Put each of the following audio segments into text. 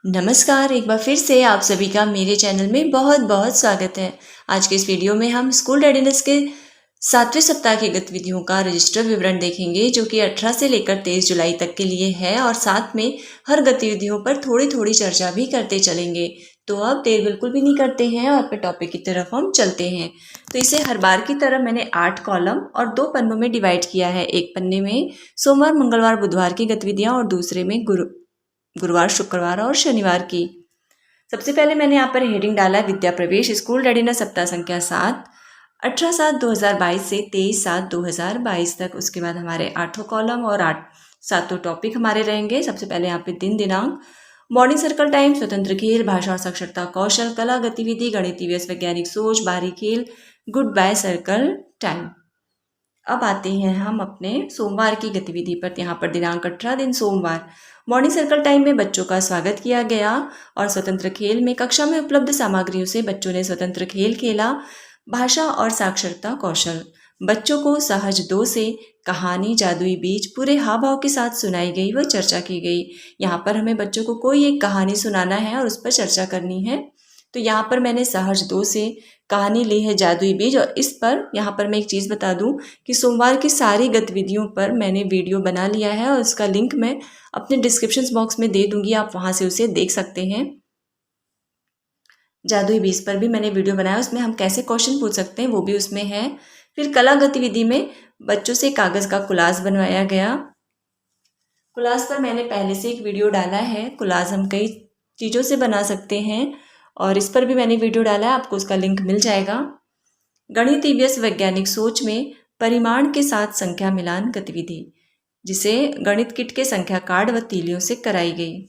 नमस्कार, एक बार फिर से आप सभी का मेरे चैनल में बहुत बहुत स्वागत है। आज के इस वीडियो में हम स्कूल रेडीनेस के 7वें सप्ताह की गतिविधियों का रजिस्टर विवरण देखेंगे, जो कि 18 से लेकर 23 जुलाई तक के लिए है और साथ में हर गतिविधियों पर थोड़ी थोड़ी चर्चा भी करते चलेंगे। तो अब देर बिल्कुल भी नहीं करते हैं और अपने टॉपिक की तरफ हम चलते हैं। तो इसे हर बार की तरह मैंने 8 कॉलम और 2 पन्नों में डिवाइड किया है। एक पन्ने में सोमवार, मंगलवार, बुधवार की गतिविधियां और दूसरे में गुरुवार, शुक्रवार और शनिवार की। सबसे पहले मैंने यहाँ पर हेडिंग डाला विद्या प्रवेश स्कूल रेडीनेस सप्ताह संख्या 7, 18/7/2022 से 23/7/2022 तक। उसके बाद हमारे 8 कॉलम और 7 टॉपिक हमारे रहेंगे। सबसे पहले यहाँ पे दिन दिनांक, मॉर्निंग सर्कल टाइम, स्वतंत्र खेल, भाषा और साक्षरता कौशल, कला गतिविधि, गणितीय व्यस्त, वैज्ञानिक सोच, बाहरी खेल, गुड बाय सर्कल टाइम। अब आते हैं हम अपने सोमवार की गतिविधि पर। यहाँ पर दिनांक 18 दिन सोमवार, मॉर्निंग सर्कल टाइम में बच्चों का स्वागत किया गया और स्वतंत्र खेल में कक्षा में उपलब्ध सामग्रियों से बच्चों ने स्वतंत्र खेल खेला। भाषा और साक्षरता कौशल, बच्चों को सहज 2 से कहानी जादुई बीज पूरे हाव भाव के साथ सुनाई गई व चर्चा की गई। यहाँ पर हमें बच्चों को कोई एक कहानी सुनाना है और उस पर चर्चा करनी है। तो यहाँ पर मैंने सहज 2 से कहानी ली है जादुई बीज। और इस पर यहाँ पर मैं एक चीज़ बता दूँ कि सोमवार की सारी गतिविधियों पर मैंने वीडियो बना लिया है और उसका लिंक मैं अपने डिस्क्रिप्शन बॉक्स में दे दूंगी, आप वहाँ से उसे देख सकते हैं। जादुई बीज पर भी मैंने वीडियो बनाया, उसमें हम कैसे क्वेश्चन पूछ सकते हैं वो भी उसमें है। फिर कला गतिविधि में बच्चों से कागज़ का कोलाज बनवाया गया। कोलाज पर मैंने पहले से एक वीडियो डाला है। कोलाज हम कई चीज़ों से बना सकते हैं और इस पर भी मैंने वीडियो डाला है, आपको उसका लिंक मिल जाएगा। गणितीय व्यस्त वैज्ञानिक सोच में परिमाण के साथ संख्या मिलान गतिविधि, जिसे गणित किट के संख्या कार्ड व तीलियों से कराई गई।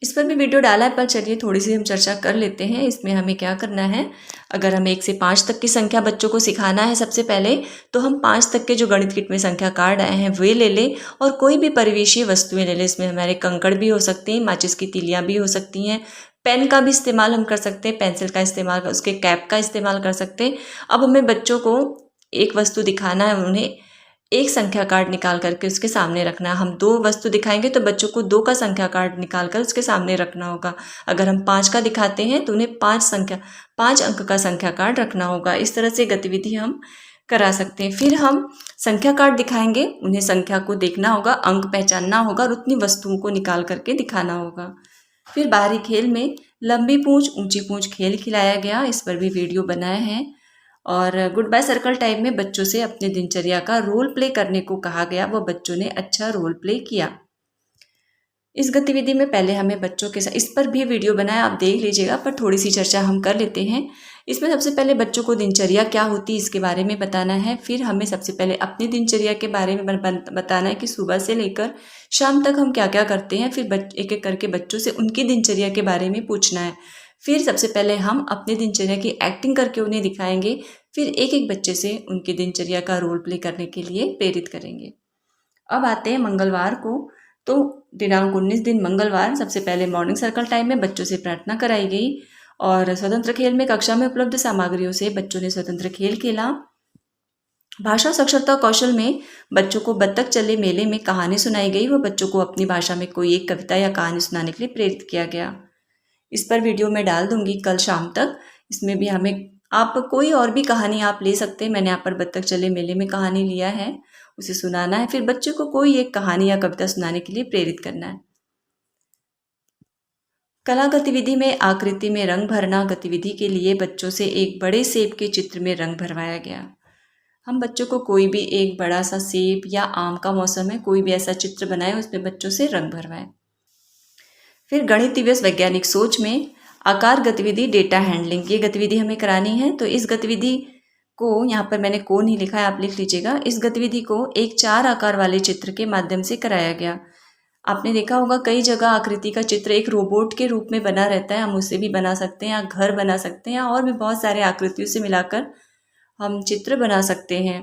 इस पर भी वीडियो डाला है, पर चलिए थोड़ी सी हम चर्चा कर लेते हैं। इसमें हमें क्या करना है, अगर हमें 1 से 5 तक की संख्या बच्चों को सिखाना है सबसे पहले, तो हम 5 तक के जो गणित किट में संख्या कार्ड आए हैं वे ले लें और कोई भी परिवेशीय वस्तुएं ले लें। इसमें हमारे कंकड़ भी हो सकते हैं, माचिस की तीलियाँ भी हो सकती हैं, पेन का भी इस्तेमाल हम कर सकते हैं, पेंसिल का इस्तेमाल, उसके कैप का इस्तेमाल कर सकते हैं। अब हमें बच्चों को एक वस्तु दिखाना है, उन्हें एक संख्या कार्ड निकाल करके उसके सामने रखना है। हम 2 वस्तु दिखाएंगे तो बच्चों को 2 का संख्या कार्ड निकाल कर उसके सामने रखना होगा। अगर हम 5 का दिखाते हैं तो उन्हें 5 अंक का संख्या कार्ड रखना होगा। इस तरह से गतिविधि हम करा सकते हैं। फिर हम संख्या कार्ड दिखाएंगे, उन्हें संख्या को देखना होगा, अंक पहचानना होगा और उतनी वस्तुओं को निकाल करके दिखाना होगा। फिर बाहरी खेल में लंबी पूंछ ऊंची पूंछ खेल खिलाया गया, इस पर भी वीडियो बनाए हैं। और गुड बाय सर्कल टाइम में बच्चों से अपने दिनचर्या का रोल प्ले करने को कहा गया, वो बच्चों ने अच्छा रोल प्ले किया। इस गतिविधि में पहले हमें बच्चों के साथ, इस पर भी वीडियो बनाया, आप देख लीजिएगा, पर थोड़ी सी चर्चा हम कर लेते हैं। इसमें सबसे पहले बच्चों को दिनचर्या क्या होती है इसके बारे में बताना है। फिर हमें सबसे पहले अपनी दिनचर्या के बारे में बताना है कि सुबह से लेकर शाम तक हम क्या क्या करते हैं। फिर एक एक करके बच्चों से उनकी दिनचर्या के बारे में पूछना है। फिर सबसे पहले हम अपनी दिनचर्या की एक्टिंग करके उन्हें दिखाएंगे। फिर एक एक बच्चे से उनकी दिनचर्या का रोल प्ले करने के लिए प्रेरित करेंगे। अब आते हैं मंगलवार को। तो दिनांक 19 दिन मंगलवार, सबसे पहले मॉर्निंग सर्कल टाइम में बच्चों से प्रार्थना कराई गई और स्वतंत्र खेल में कक्षा में उपलब्ध सामग्रियों से बच्चों ने स्वतंत्र खेल खेला। भाषा साक्षरता कौशल में बच्चों को बत्तख चले मेले में कहानी सुनाई गई व बच्चों को अपनी भाषा में कोई एक कविता या कहानी सुनाने के लिए प्रेरित किया गया। इस पर वीडियो मैं डाल दूंगी कल शाम तक। इसमें भी हमें, आप कोई और भी कहानी आप ले सकते हैं। मैंने यहाँ पर बत्तख चले मेले में कहानी लिया है, उसे सुनाना है। फिर बच्चों को कोई एक कहानी या कविता सुनाने के लिए प्रेरित करना है। कला गतिविधि में आकृति में रंग भरना गतिविधि के लिए बच्चों से एक बड़े सेब के चित्र में रंग भरवाया गया। हम बच्चों को कोई भी एक बड़ा सा सेब या आम का मौसम है, कोई भी ऐसा चित्र बनाए, उसमें बच्चों से रंग भरवाएं। फिर गणितीय व्यस्त वैज्ञानिक सोच में आकार गतिविधि डेटा हैंडलिंग, ये गतिविधि हमें करानी है। तो इस गतिविधि को, यहाँ पर मैंने को नहीं लिखा है, आप लिख लीजिएगा। इस गतिविधि को एक 4 आकार वाले चित्र के माध्यम से कराया गया। आपने देखा होगा कई जगह आकृति का चित्र एक रोबोट के रूप में बना रहता है, हम उसे भी बना सकते हैं, या घर बना सकते हैं, या और भी बहुत सारे आकृतियों से मिलाकर हम चित्र बना सकते हैं।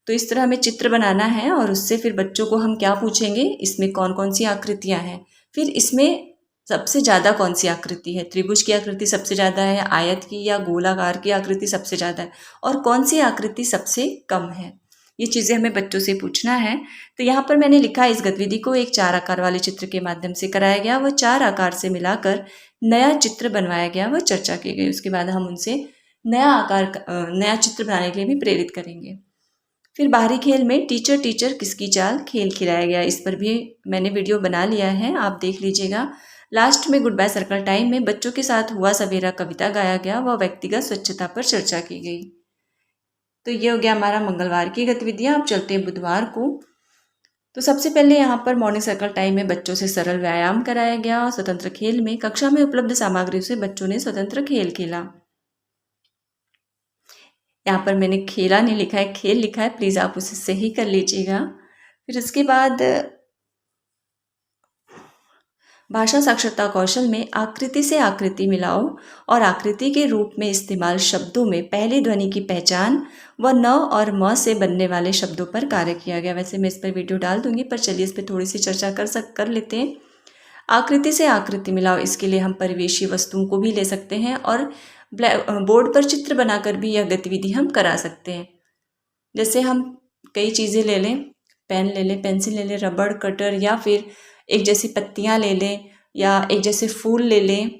तो इस तरह हमें चित्र बनाना है और उससे फिर बच्चों को हम क्या पूछेंगे, इसमें कौन कौन सी आकृतियाँ हैं, फिर इसमें सबसे ज़्यादा कौन सी आकृति है, त्रिभुज की आकृति सबसे ज़्यादा है, आयत की या गोलाकार की आकृति सबसे ज़्यादा है, और कौन सी आकृति सबसे कम है। ये चीज़ें हमें बच्चों से पूछना है। तो यहाँ पर मैंने लिखा, इस गतिविधि को एक 4 आकार वाले चित्र के माध्यम से कराया गया, वह 4 आकार से मिलाकर नया चित्र बनवाया गया, वह चर्चा की गई। उसके बाद हम उनसे नया चित्र बनाने के लिए भी प्रेरित करेंगे। फिर बाहरी खेल में टीचर टीचर किसकी चाल खेल खिलाया गया। इस पर भी मैंने वीडियो बना लिया है, आप देख लीजिएगा। लास्ट में गुड बाय सर्कल टाइम में बच्चों के साथ हुआ सवेरा कविता गाया गया, वह व्यक्तिगत स्वच्छता पर चर्चा की गई। तो ये हो गया हमारा मंगलवार की गतिविधियां। अब चलते हैं बुधवार को। तो सबसे पहले यहाँ पर मॉर्निंग सर्कल टाइम में बच्चों से सरल व्यायाम कराया गया। स्वतंत्र खेल में कक्षा में उपलब्ध सामग्रियों से बच्चों ने स्वतंत्र खेल खेला। यहाँ पर मैंने खेला नहीं लिखा है, खेल लिखा है, प्लीज़ आप उसे सही कर लीजिएगा। फिर उसके बाद भाषा साक्षरता कौशल में आकृति से आकृति मिलाओ और आकृति के रूप में इस्तेमाल शब्दों में पहली ध्वनि की पहचान व न और म से बनने वाले शब्दों पर कार्य किया गया। वैसे मैं इस पर वीडियो डाल दूंगी, पर चलिए इस पर थोड़ी सी चर्चा कर लेते हैं। आकृति से आकृति मिलाओ, इसके लिए हम परिवेशी वस्तुओं को भी ले सकते हैं और बोर्ड पर चित्र बनाकर भी यह गतिविधि हम करा सकते हैं। जैसे हम कई चीज़ें ले लें, पेन ले लें, पेंसिल ले लें, रबड़, कटर, या फिर एक जैसी पत्तियाँ ले लें या एक जैसे फूल ले लें।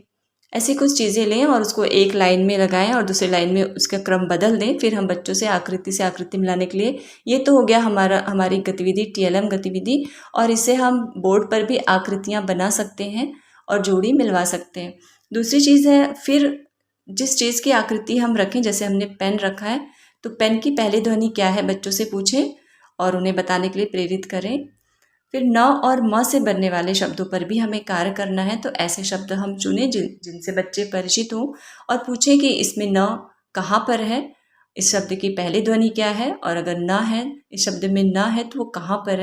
ऐसी कुछ चीज़ें लें और उसको एक लाइन में लगाएं और दूसरे लाइन में उसका क्रम बदल दें। फिर हम बच्चों से आकृति मिलाने के लिए, ये तो हो गया हमारी गतिविधि TLM गतिविधि, और इससे हम बोर्ड पर भी आकृतियाँ बना सकते हैं और जोड़ी मिलवा सकते हैं। दूसरी चीज़ है, फिर जिस चीज़ की आकृति हम रखें, जैसे हमने पेन रखा है तो पेन की पहली ध्वनि क्या है बच्चों से पूछें और उन्हें बताने के लिए प्रेरित करें। फिर न और म से बनने वाले शब्दों पर भी हमें कार्य करना है। तो ऐसे शब्द हम चुनें जिनसे बच्चे परिचित हों और पूछें कि इसमें न कहाँ पर है, इस शब्द की पहली ध्वनि क्या है, और अगर न है, इस शब्द में न है तो वो कहाँ पर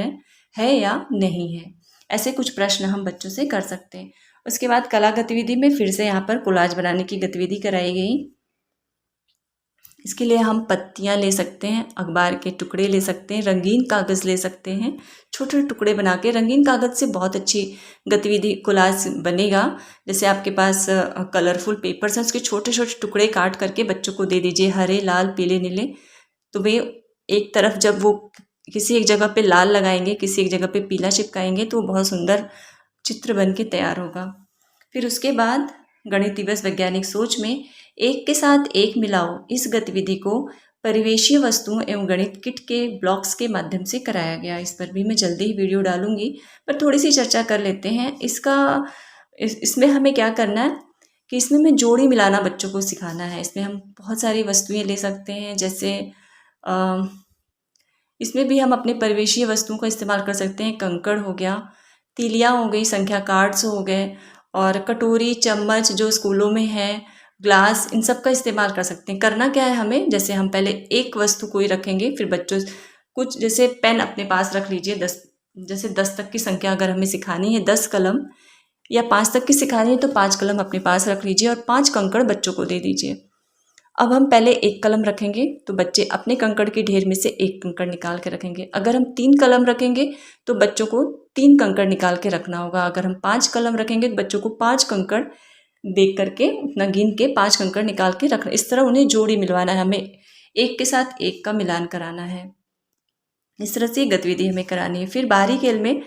है या नहीं है। ऐसे कुछ प्रश्न हम बच्चों से कर सकते हैं। उसके बाद कला गतिविधि में फिर से यहाँ पर कोलाज बनाने की गतिविधि कराई गई। इसके लिए हम पत्तियाँ ले सकते हैं, अखबार के टुकड़े ले सकते हैं, रंगीन कागज़ ले सकते हैं। छोटे छोटे टुकड़े बना के, रंगीन कागज़ से बहुत अच्छी गतिविधि कोलाज बनेगा। जैसे आपके पास कलरफुल पेपर्स हैं, उसके छोटे छोटे टुकड़े काट करके बच्चों को दे दीजिए, हरे, लाल, पीले, नीले। तो वे एक तरफ जब वो किसी एक जगह पे लाल लगाएंगे, किसी एक जगह पे पीला चिपकाएंगे, तो वो बहुत सुंदर चित्र बन के तैयार होगा। फिर उसके बाद गणित दिवस वैज्ञानिक सोच में एक के साथ एक मिलाओ, इस गतिविधि को परिवेशीय वस्तुओं एवं गणित किट के ब्लॉक्स के माध्यम से कराया गया। इस पर भी मैं जल्दी ही वीडियो डालूंगी, पर थोड़ी सी चर्चा कर लेते हैं। इसमें हमें क्या करना है कि इसमें हमें जोड़ी मिलाना बच्चों को सिखाना है। इसमें हम बहुत सारी वस्तुएं ले सकते हैं, जैसे इसमें भी हम अपने परिवेशीय वस्तुओं का इस्तेमाल कर सकते हैं। कंकड़ हो गया, तीलियाँ हो गई, संख्या कार्ड्स हो गए, और कटोरी, चम्मच जो स्कूलों में है, ग्लास, इन सब का इस्तेमाल कर सकते हैं। करना क्या है हमें, जैसे हम पहले एक वस्तु को ही रखेंगे, फिर बच्चों कुछ, जैसे पेन अपने पास रख लीजिए, 10 तक की संख्या अगर हमें सिखानी है 10 कलम, या 5 तक की सिखानी है तो 5 कलम अपने पास रख लीजिए और 5 कंकड़ बच्चों को दे दीजिए। अब हम पहले एक कलम रखेंगे तो बच्चे अपने कंकड़ के ढेर में से एक कंकड़ निकाल के रखेंगे। अगर हम 3 कलम रखेंगे तो बच्चों को 3 कंकड़ निकाल के रखना होगा। अगर हम 5 कलम रखेंगे तो बच्चों को 5 कंकड़ देख करके, उतना गिन के 5 कंकड़ निकाल के रखना। इस तरह उन्हें जोड़ी मिलवाना है, हमें एक के साथ एक का मिलान कराना है। इस तरह से गतिविधि हमें करानी है। फिर बाहरी खेल में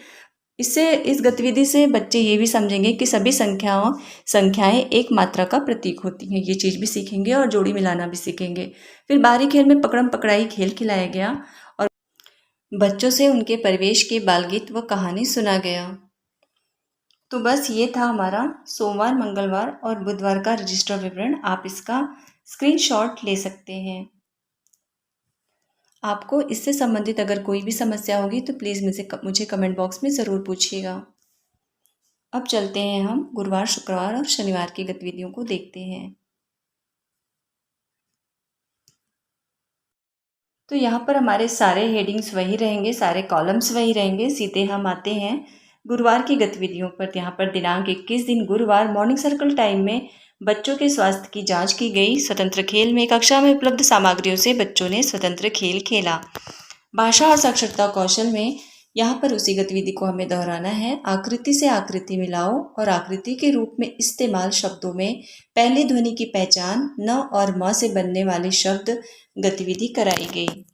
इस गतिविधि से बच्चे ये भी समझेंगे कि सभी संख्याएं एक मात्रा का प्रतीक होती हैं। ये चीज़ भी सीखेंगे और जोड़ी मिलाना भी सीखेंगे। फिर बाहरी खेल में पकड़म पकड़ाई खेल खिलाया गया और बच्चों से उनके परिवेश के बालगीत व कहानी सुना गया। तो बस ये था हमारा सोमवार, मंगलवार और बुधवार का रजिस्टर विवरण। आप इसका स्क्रीनशॉट ले सकते हैं। आपको इससे संबंधित अगर कोई भी समस्या होगी तो प्लीज़ मुझे कमेंट बॉक्स में ज़रूर पूछिएगा। अब चलते हैं हम गुरुवार, शुक्रवार और शनिवार की गतिविधियों को देखते हैं। तो यहाँ पर हमारे सारे हेडिंग्स वही रहेंगे, सारे कॉलम्स वही रहेंगे। सीधे हम आते हैं गुरुवार की गतिविधियों पर। यहाँ पर दिनांक 21 दिन गुरुवार मॉर्निंग सर्कल टाइम में बच्चों के स्वास्थ्य की जांच की गई। स्वतंत्र खेल में कक्षा में उपलब्ध सामग्रियों से बच्चों ने स्वतंत्र खेल खेला। भाषा और साक्षरता कौशल में यहाँ पर उसी गतिविधि को हमें दोहराना है। आकृति से आकृति मिलाओ और आकृति के रूप में इस्तेमाल शब्दों में पहली ध्वनि की पहचान न और म से बनने वाले शब्द गतिविधि कराई गई।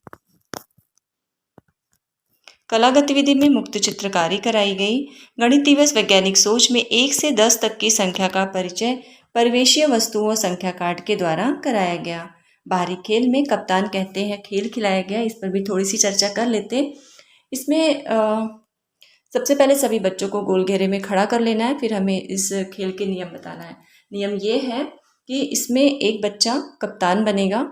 कला गतिविधि में मुक्त चित्रकारी कराई गई। गणित दिवस वैज्ञानिक सोच में 1 से 10 तक की संख्या का परिचय परिवेशीय वस्तुओं संख्या कार्ड के द्वारा कराया गया। बाहरी खेल में कप्तान कहते हैं खेल खिलाया गया। इस पर भी थोड़ी सी चर्चा कर लेते। इसमें सबसे पहले सभी बच्चों को गोल घेरे में खड़ा कर लेना है। फिर हमें इस खेल के नियम बताना है। नियम ये है कि इसमें एक बच्चा कप्तान बनेगा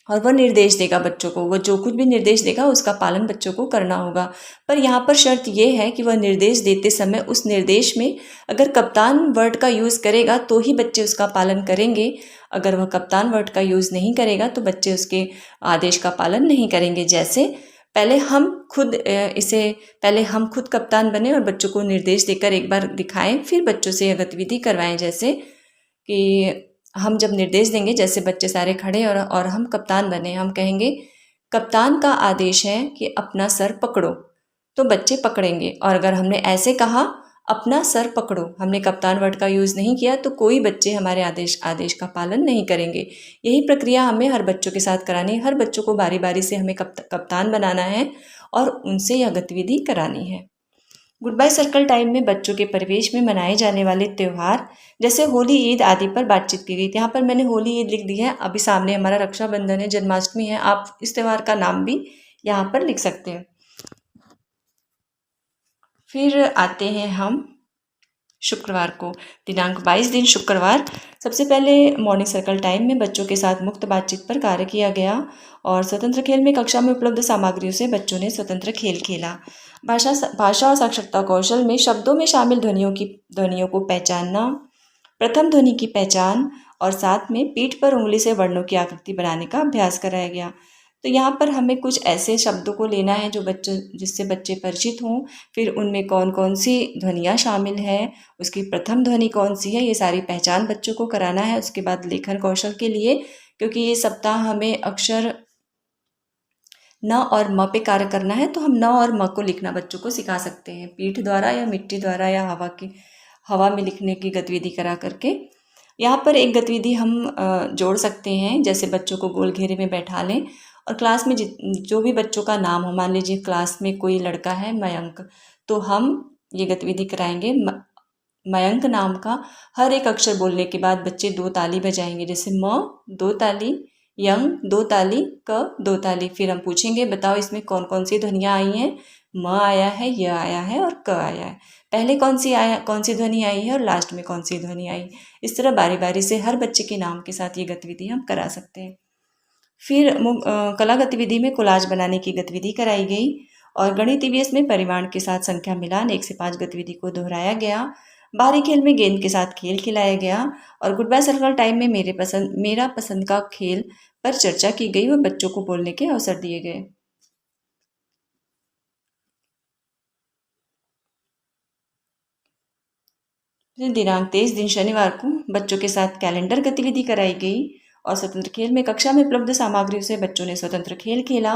और वह निर्देश देगा बच्चों को। वह जो कुछ भी निर्देश देगा उसका पालन बच्चों को करना होगा। पर यहाँ पर शर्त यह है कि वह निर्देश देते समय उस निर्देश में अगर कप्तान वर्ड का यूज़ करेगा तो ही बच्चे उसका पालन करेंगे। अगर वह कप्तान वर्ड का यूज़ नहीं करेगा तो बच्चे उसके आदेश का पालन नहीं करेंगे। जैसे पहले हम खुद कप्तान बने और बच्चों को निर्देश देकर एक बार दिखाएं, फिर बच्चों से यह गतिविधि करवाएं। जैसे कि हम जब निर्देश देंगे, जैसे बच्चे सारे खड़े और हम कप्तान बने, हम कहेंगे कप्तान का आदेश है कि अपना सर पकड़ो, तो बच्चे पकड़ेंगे। और अगर हमने ऐसे कहा अपना सर पकड़ो, हमने कप्तान वर्ड का यूज़ नहीं किया, तो कोई बच्चे हमारे आदेश का पालन नहीं करेंगे। यही प्रक्रिया हमें हर बच्चों के साथ करानी है। हर बच्चों को बारी बारी से हमें कप्तान बनाना है और उनसे यह गतिविधि करानी है। गुड बाय सर्कल टाइम में बच्चों के परिवेश में मनाए जाने वाले त्यौहार जैसे होली, ईद आदि पर बातचीत की गई। यहाँ पर मैंने होली, ईद लिख दी है। अभी सामने हमारा रक्षाबंधन है, जन्माष्टमी है। आप इस त्यौहार का नाम भी यहाँ पर लिख सकते हैं। फिर आते हैं हम शुक्रवार को, दिनांक 22 दिन शुक्रवार। सबसे पहले मॉर्निंग सर्कल टाइम में बच्चों के साथ मुक्त बातचीत पर कार्य किया गया और स्वतंत्र खेल में कक्षा में उपलब्ध सामग्रियों से बच्चों ने स्वतंत्र खेल खेला। भाषा और साक्षरता कौशल में शब्दों में शामिल ध्वनियों को पहचानना, प्रथम ध्वनि की पहचान और साथ में पीठ पर उंगली से वर्णों की आकृति बनाने का अभ्यास कराया गया। तो यहाँ पर हमें कुछ ऐसे शब्दों को लेना है जिससे बच्चे परिचित हों। फिर उनमें कौन कौन सी ध्वनियाँ शामिल है, उसकी प्रथम ध्वनि कौन सी है, ये सारी पहचान बच्चों को कराना है। उसके बाद लेखन कौशल के लिए, क्योंकि ये सप्ताह हमें अक्षर न और म पे कार्य करना है, तो हम न और म को लिखना बच्चों को सिखा सकते हैं, पीठ द्वारा या मिट्टी द्वारा या हवा में लिखने की गतिविधि करा करके। यहाँ पर एक गतिविधि हम जोड़ सकते हैं, जैसे बच्चों को गोल घेरे में बैठा लें और क्लास में जो भी बच्चों का नाम हो, मान लीजिए क्लास में कोई लड़का है मयंक, तो हम ये गतिविधि कराएंगे। मयंक नाम का हर एक अक्षर बोलने के बाद बच्चे 2 ताली बजाएंगे। जैसे म 2 ताली, यंग 2 ताली, क 2 ताली। फिर हम पूछेंगे बताओ इसमें कौन कौन सी ध्वनियाँ आई हैं। म आया है, य आया है और क आया है। पहले कौन सी ध्वनि आई है और लास्ट में कौन सी ध्वनि आई। इस तरह बारी बारी से हर बच्चे के नाम के साथ ये गतिविधि हम करा सकते हैं। फिर कला गतिविधि में कोलाज बनाने की गतिविधि कराई गई और गणित ईवीएस में परिमाण के साथ संख्या मिलान 1 से 5 गतिविधि को दोहराया गया। बाहरी खेल में गेंद के साथ खेल खिलाया गया और गुड बाय सर्कल टाइम में मेरा पसंद का खेल पर चर्चा की गई व बच्चों को बोलने के अवसर दिए गए। फिर दिनांक 23 दिन शनिवार को बच्चों के साथ कैलेंडर गतिविधि कराई गई और स्वतंत्र खेल में कक्षा में उपलब्ध सामग्रियों से बच्चों ने स्वतंत्र खेल खेला।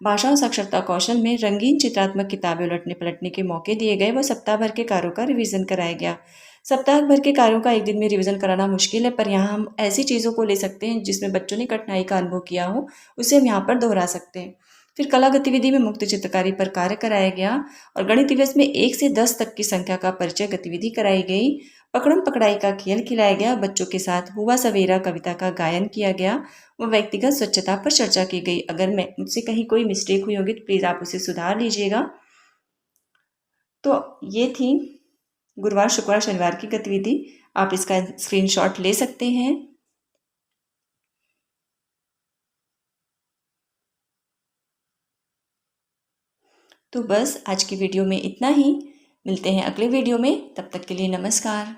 भाषा और साक्षरता कौशल में रंगीन चित्रात्मक किताबें उलटने पलटने के मौके दिए गए व सप्ताह भर के कार्यों का रिवीजन कराया गया। सप्ताह भर के कार्यों का एक दिन में रिवीजन कराना मुश्किल है, पर यहाँ हम ऐसी चीज़ों को ले सकते हैं जिसमें बच्चों ने कठिनाई का अनुभव किया हो, उसे हम यहाँ पर दोहरा सकते हैं। फिर कला गतिविधि में मुक्त चित्रकारी पर कार्य कराया गया और गणित दिवस में 1 से 10 तक की संख्या का परिचय गतिविधि कराई गई। पकड़म पकड़ाई का खेल खिलाया गया। बच्चों के साथ हुआ सवेरा कविता का गायन किया गया व व्यक्तिगत स्वच्छता पर चर्चा की गई। अगर मुझसे कहीं कोई मिस्टेक हुई होगी तो प्लीज़ आप उसे सुधार लीजिएगा। तो ये थी गुरुवार, शुक्रवार, शनिवार की गतिविधि। आप इसका स्क्रीनशॉट ले सकते हैं। तो बस आज की वीडियो में इतना ही। मिलते हैं अगले वीडियो में, तब तक के लिए नमस्कार।